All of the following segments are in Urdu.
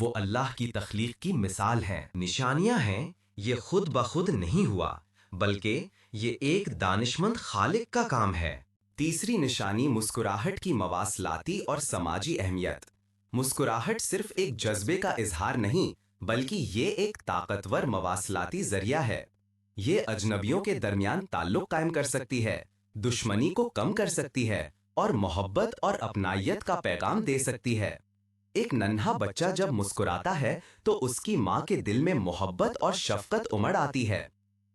وہ اللہ کی تخلیق کی مثال ہیں، نشانیاں ہیں، یہ خود بخود نہیں ہوا بلکہ یہ ایک دانشمند خالق کا کام ہے۔ تیسری نشانی مسکراہٹ کی مواصلاتی اور سماجی اہمیت۔ مسکراہٹ صرف ایک جذبے کا اظہار نہیں بلکہ یہ ایک طاقتور مواصلاتی ذریعہ ہے۔ یہ اجنبیوں کے درمیان تعلق قائم کر سکتی ہے، دشمنی کو کم کر سکتی ہے اور محبت اور اپنائیت کا پیغام دے سکتی ہے۔ ایک ننھا بچہ جب مسکراتا ہے تو اس کی ماں کے دل میں محبت اور شفقت امڑ آتی ہے۔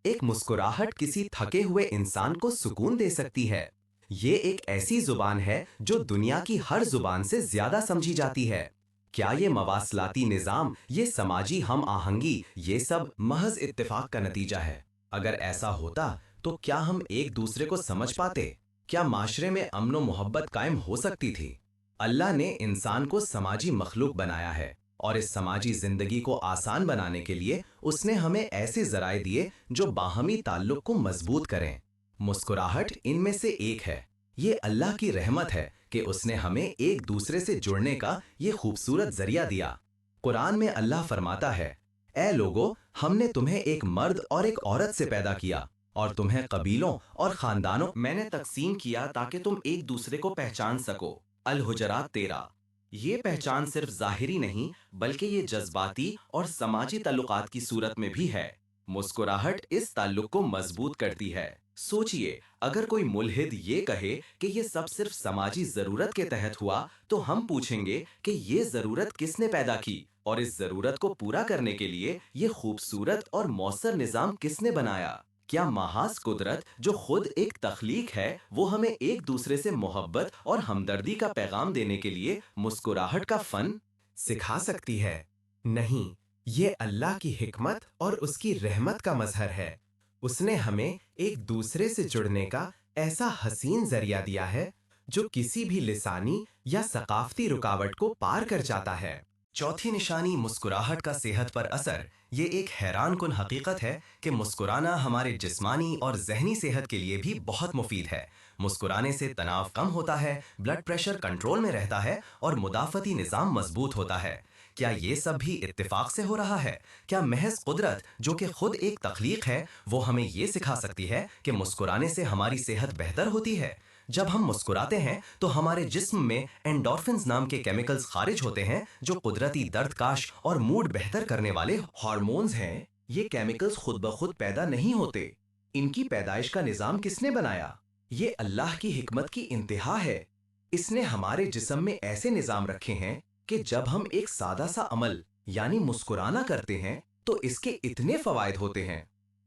ایک مسکراہٹ کسی تھکے ہوئے انسان کو سکون دے سکتی ہے۔ یہ ایک ایسی زبان ہے جو دنیا کی ہر زبان سے زیادہ سمجھی جاتی ہے۔ کیا یہ مواصلاتی نظام، یہ سماجی ہم آہنگی، یہ سب محض اتفاق کا نتیجہ ہے؟ اگر ایسا ہوتا تو کیا ہم ایک دوسرے کو سمجھ پاتے؟ کیا معاشرے میں امن و محبت قائم ہو سکتی تھی؟ اللہ نے انسان کو سماجی مخلوق بنایا ہے اور اس سماجی زندگی کو آسان بنانے کے لیے اس نے ہمیں ایسے ذرائع دیے جو باہمی تعلق کو مضبوط کریں۔ مسکراہٹ ان میں سے ایک ہے۔ یہ اللہ کی رحمت ہے کہ اس نے ہمیں ایک دوسرے سے جڑنے کا یہ خوبصورت ذریعہ دیا۔ قرآن میں اللہ فرماتا ہے، اے لوگو، ہم نے تمہیں ایک مرد اور ایک عورت سے پیدا کیا اور تمہیں قبیلوں اور خاندانوں میں نے تقسیم کیا تاکہ تم ایک دوسرے کو پہچان سکو۔ الحجرات 13۔ یہ پہچان صرف ظاہری نہیں بلکہ یہ جذباتی اور سماجی تعلقات کی صورت میں بھی ہے۔ مسکراہٹ اس تعلق کو مضبوط کرتی ہے۔ سوچئے، اگر کوئی ملحد یہ کہے کہ یہ سب صرف سماجی ضرورت کے تحت ہوا تو ہم پوچھیں گے کہ یہ ضرورت کس نے پیدا کی اور اس ضرورت کو پورا کرنے کے لیے یہ خوبصورت اور مؤثر نظام کس نے بنایا؟ کیا محض قدرت جو خود ایک تخلیق ہے وہ ہمیں ایک دوسرے سے محبت اور ہمدردی کا پیغام دینے کے لیے مسکراہٹ کا فن سکھا سکتی ہے؟ نہیں، یہ اللہ کی حکمت اور اس کی رحمت کا مظہر ہے۔ اس نے ہمیں ایک دوسرے سے جڑنے کا ایسا حسین ذریعہ دیا ہے جو کسی بھی لسانی یا ثقافتی رکاوٹ کو پار کر جاتا ہے۔ چوتھی نشانی مسکراہٹ کا صحت پر اثر۔ یہ ایک حیران کن حقیقت ہے کہ مسکرانا ہمارے جسمانی اور ذہنی صحت کے لیے بھی بہت مفید ہے۔ مسکرانے سے تناؤ کم ہوتا ہے، بلڈ پریشر کنٹرول میں رہتا ہے اور مدافعتی نظام مضبوط ہوتا ہے۔ کیا یہ سب بھی اتفاق سے ہو رہا ہے؟ کیا محض قدرت جو کہ خود ایک تخلیق ہے وہ ہمیں یہ سکھا سکتی ہے کہ مسکرانے سے ہماری صحت بہتر ہوتی ہے؟ جب ہم مسکراتے ہیں تو ہمارے جسم میں اینڈورفنز نام کے کیمیکلز خارج ہوتے ہیں جو قدرتی درد کاش اور موڈ بہتر کرنے والے ہارمونز ہیں۔ یہ کیمیکلز خود بخود پیدا نہیں ہوتے۔ ان کی پیدائش کا نظام کس نے بنایا؟ یہ اللہ کی حکمت کی انتہا ہے۔ اس نے ہمارے جسم میں ایسے نظام رکھے ہیں کہ جب ہم ایک سادہ سا عمل یعنی مسکرانا کرتے ہیں تو اس کے اتنے فوائد ہوتے ہیں۔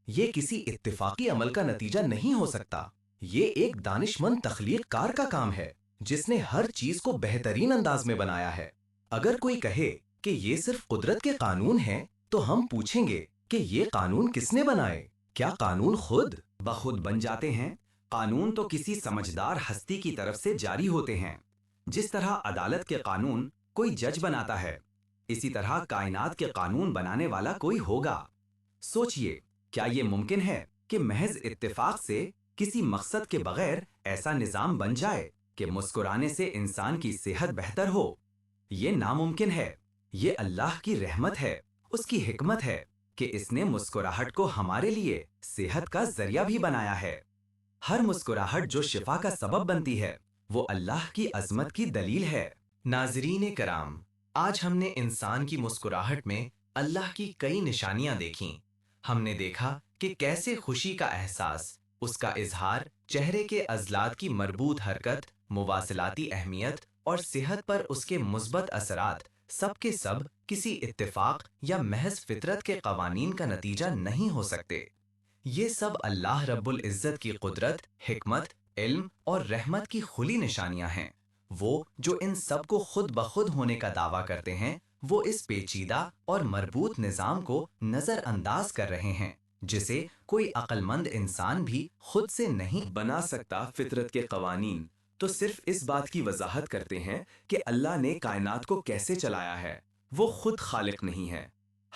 یہ کسی اتفاقی عمل کا نتیجہ نہیں ہو سکتا۔ یہ ایک دانشمند تخلیق کار کا کام ہے جس نے ہر چیز کو بہترین انداز میں بنایا ہے۔ اگر کوئی کہے کہ یہ صرف قدرت کے قانون ہیں تو ہم پوچھیں گے کہ یہ قانون کس نے بنائے؟ کیا قانون خود بخود بن جاتے ہیں؟ قانون تو کسی سمجھدار ہستی کی طرف سے جاری ہوتے ہیں۔ جس طرح عدالت کے قانون کوئی جج بناتا ہے، اسی طرح کائنات کے قانون بنانے والا کوئی ہوگا۔ سوچئے، کیا یہ ممکن ہے کہ محض اتفاق سے کسی مقصد کے بغیر ایسا نظام بن جائے کہ مسکرانے سے انسان کی صحت بہتر ہو؟ یہ ناممکن ہے۔ یہ اللہ کی رحمت ہے، اس کی حکمت ہے کہ اس نے مسکراہٹ کو ہمارے لیے صحت کا ذریعہ بھی بنایا ہے۔ ہر مسکراہٹ جو شفا کا سبب بنتی ہے وہ اللہ کی عظمت کی دلیل ہے۔ ناظرین کرام، آج ہم نے انسان کی مسکراہٹ میں اللہ کی کئی نشانیاں دیکھیں۔ ہم نے دیکھا کہ کیسے خوشی کا احساس، اس کا اظہار، چہرے کے عضلات کی مربوط حرکت، مواصلاتی اہمیت اور صحت پر اس کے مثبت اثرات سب کے سب کسی اتفاق یا محض فطرت کے قوانین کا نتیجہ نہیں ہو سکتے۔ یہ سب اللہ رب العزت کی قدرت، حکمت، علم اور رحمت کی کھلی نشانیاں ہیں۔ وہ جو ان سب کو خود بخود ہونے کا دعویٰ کرتے ہیں وہ اس پیچیدہ اور مربوط نظام کو نظر انداز کر رہے ہیں جسے کوئی عقل مند انسان بھی خود سے نہیں بنا سکتا۔ فطرت کے قوانین تو صرف اس بات کی وضاحت کرتے ہیں کہ اللہ نے کائنات کو کیسے چلایا ہے، وہ خود خالق نہیں ہے۔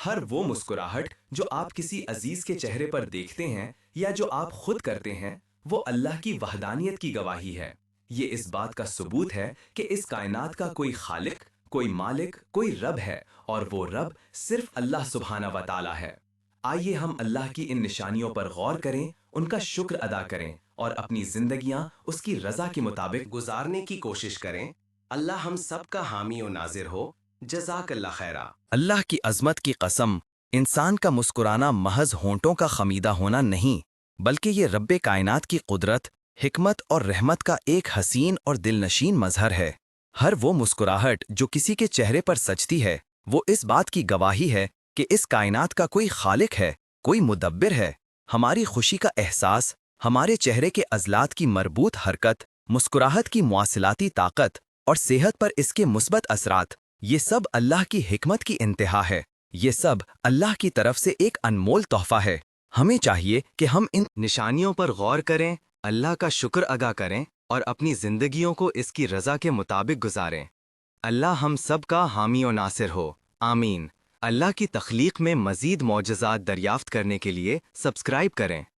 ہر وہ مسکراہٹ جو آپ کسی عزیز کے چہرے پر دیکھتے ہیں یا جو آپ خود کرتے ہیں وہ اللہ کی وحدانیت کی گواہی ہے۔ یہ اس بات کا ثبوت ہے کہ اس کائنات کا کوئی خالق، کوئی مالک، کوئی رب ہے، اور وہ رب صرف اللہ سبحانہ و تعالی ہے۔ آئیے ہم اللہ کی ان نشانیوں پر غور کریں، ان کا شکر ادا کریں اور اپنی زندگیاں اس کی رضا کے مطابق گزارنے کی کوشش کریں۔ اللہ ہم سب کا حامی و ناظر ہو۔ جزاک اللہ خیرہ۔ اللہ کی عظمت کی قسم، انسان کا مسکرانا محض ہونٹوں کا خمیدہ ہونا نہیں، بلکہ یہ رب کائنات کی قدرت، حکمت اور رحمت کا ایک حسین اور دلنشین مظہر ہے۔ ہر وہ مسکراہٹ جو کسی کے چہرے پر سجتی ہے، وہ اس بات کی گواہی ہے کہ اس کائنات کا کوئی خالق ہے، کوئی مدبر ہے۔ ہماری خوشی کا احساس، ہمارے چہرے کے عضلات کی مربوط حرکت، مسکراہٹ کی مواصلاتی طاقت اور صحت پر اس کے مثبت اثرات، یہ سب اللہ کی حکمت کی انتہا ہے۔ یہ سب اللہ کی طرف سے ایک انمول تحفہ ہے۔ ہمیں چاہیے کہ ہم ان نشانیوں پر غور کریں، اللہ کا شکر ادا کریں اور اپنی زندگیوں کو اس کی رضا کے مطابق گزاریں۔ اللہ ہم سب کا حامی و ناصر ہو، آمین۔ اللہ کی تخلیق میں مزید معجزات دریافت کرنے کے لیے سبسکرائب کریں۔